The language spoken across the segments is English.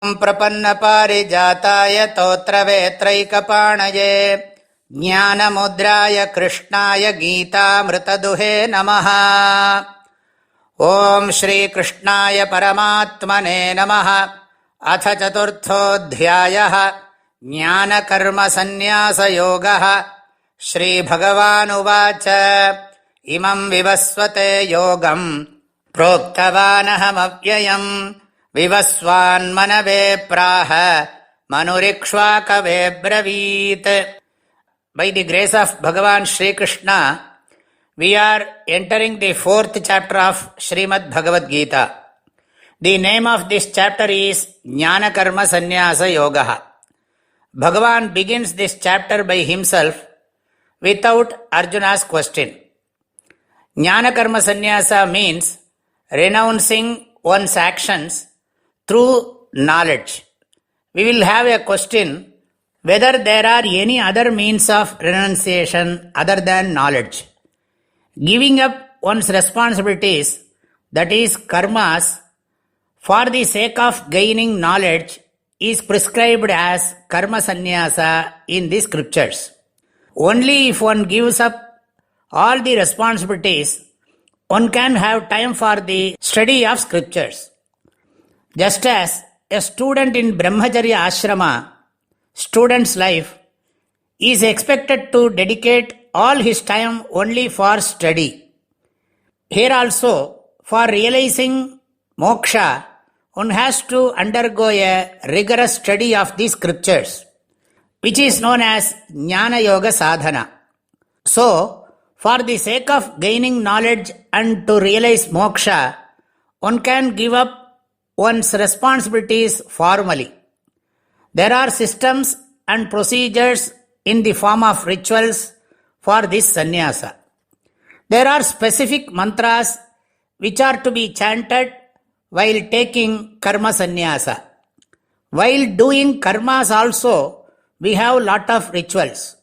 प्रपन्नपारिजाताय तोत्रवेत्रैकपाणये ज्ञानमुद्राय कृष्णाय गीतामृतदुहे नमः। ॐ श्रीकृष्णाय परमात्मने नमः। अथ चतुर्थोऽध्यायः ज्ञानकर्मसन्न्यासयोगः। श्रीभगवानुवाच इमं विवस्वते योगं प्रोक्तवानहमव्ययम् विवस्वान्मनवे प्राह मनुरिक्ष्वाकवे ब्रवीत्. By the grace of Bhagavan Shri Krishna, we are entering the fourth chapter of Srimad Bhagavad Gita. The name of this chapter is Jnana Karma Sannyasa Yoga. Bhagavan begins this chapter by himself without Arjuna's question. Jnana Karma Sannyasa means renouncing one's actions through knowledge. We will have a question whether there are any other means of renunciation other than knowledge. Giving up one's responsibilities, that is karmas, for the sake of gaining knowledge is prescribed as karma sannyasa in the scriptures. Only if one gives up all the responsibilities, one can have time for the study of scriptures. Just as a student in Brahmacharya ashrama, student's life is expected to dedicate all his time only for study. Here also, for realizing moksha, one has to undergo a rigorous study of the scriptures, which is known as Jnana Yoga Sadhana. So, for the sake of gaining knowledge and to realize moksha, one can give up one's responsibilities formally. There are systems and procedures in the form of rituals for this sannyasa. There are specific mantras which are to be chanted while taking karma sannyasa. While doing karmas also, we have lot of rituals.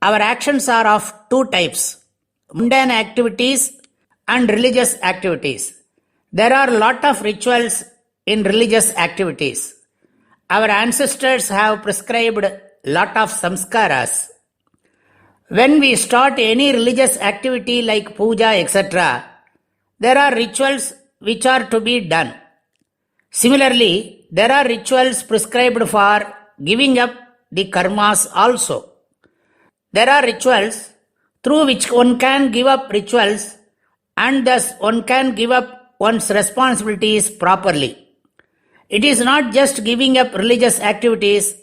Our actions are of two types: mundane activities and religious activities. There are lot of rituals in religious activities. Our ancestors have prescribed lot of samskaras. When we start any religious activity like puja, etc., there are rituals which are to be done. Similarly, there are rituals prescribed for giving up the karmas also. There are rituals through which one can give up rituals, and thus one can give up one's responsibilities properly. It is not just giving up religious activities,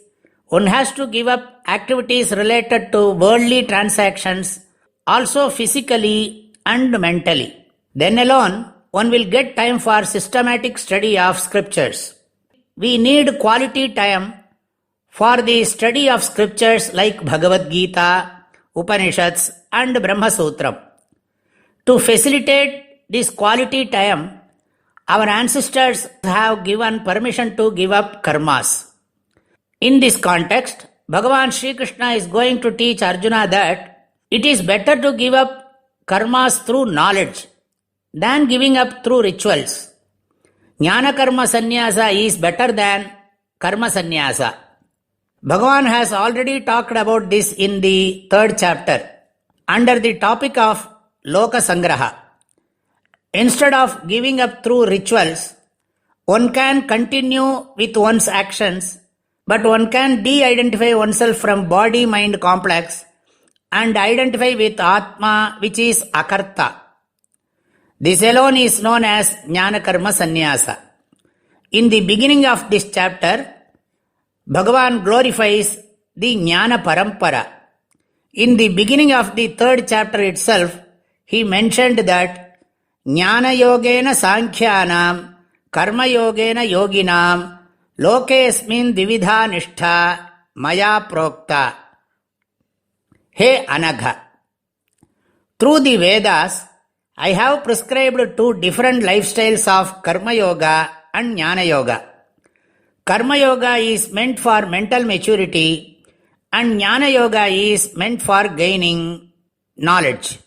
one has to give up activities related to worldly transactions, also physically and mentally. Then alone, one will get time for systematic study of scriptures. We need quality time for the study of scriptures like Bhagavad Gita, Upanishads and Brahma Sutram. To facilitate this quality time, our ancestors have given permission to give up karmas. In this context, Bhagavan Shri Krishna is going to teach Arjuna that it is better to give up karmas through knowledge than giving up through rituals. Jnana karma sannyasa is better than karma sannyasa. Bhagavan has already talked about this in the third chapter under the topic of Loka Sangraha. Instead of giving up through rituals, one can continue with one's actions, but one can de-identify oneself from body-mind complex and identify with Atma, which is Akarta. This alone is known as Jnana Karma Sannyasa. In the beginning of this chapter, Bhagavan glorifies the Jnana Parampara. In the beginning of the third chapter itself, he mentioned that Jnana Yogena Sankhyanam Karma Yogena Yoginam Lokesmin Dividha Nishtha Maya Prokta. Hey Anagha, through the Vedas, I have prescribed two different lifestyles of Karma Yoga and Jnana Yoga. Karma Yoga is meant for mental maturity and Jnana Yoga is meant for gaining knowledge.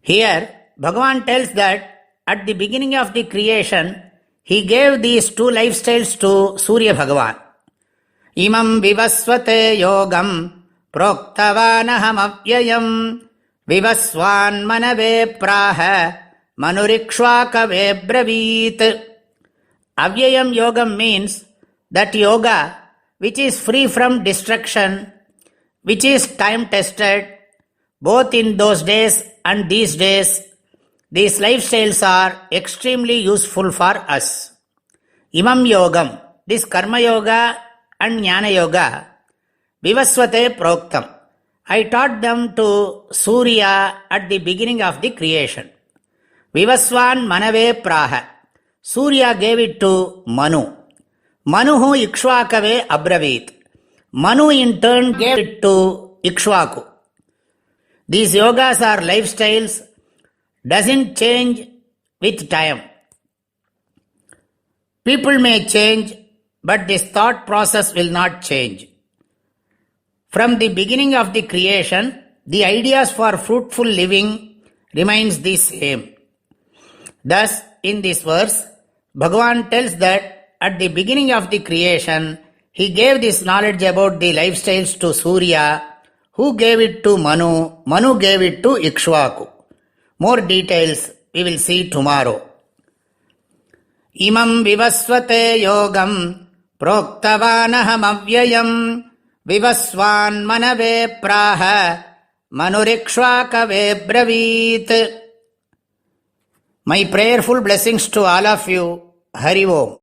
Here, Bhagavan tells that at the beginning of the creation, he gave these two lifestyles to Surya Bhagavan. Imam vivasvate yogam proktavanaham avyayam vivasvan manave praha manurikshvakave bravit. Avyayam yogam means that yoga which is free from destruction, which is time tested, both in those days and these days. These lifestyles are extremely useful for us. Imam yogam, this karma yoga and jnana yoga, vivasvate proktam. I taught them to Surya at the beginning of the creation. Vivasvan manave praha. Surya gave it to Manu. Manuhu ikshvakave abravit. Manu in turn gave it to Ikshvaku. These yogas are lifestyles, doesn't change with time. People may change, but this thought process will not change. From the beginning of the creation, the ideas for fruitful living remains the same. Thus, in this verse, Bhagavan tells that at the beginning of the creation, he gave this knowledge about the lifestyles to Surya, who gave it to Manu, Manu gave it to Ikshvaku. More details we will see tomorrow. Imam vivasvate yogam proktavanaham avyayam vivasvan manave praha manurikshvakave bravit. My prayerful blessings to all of you. Hari Om.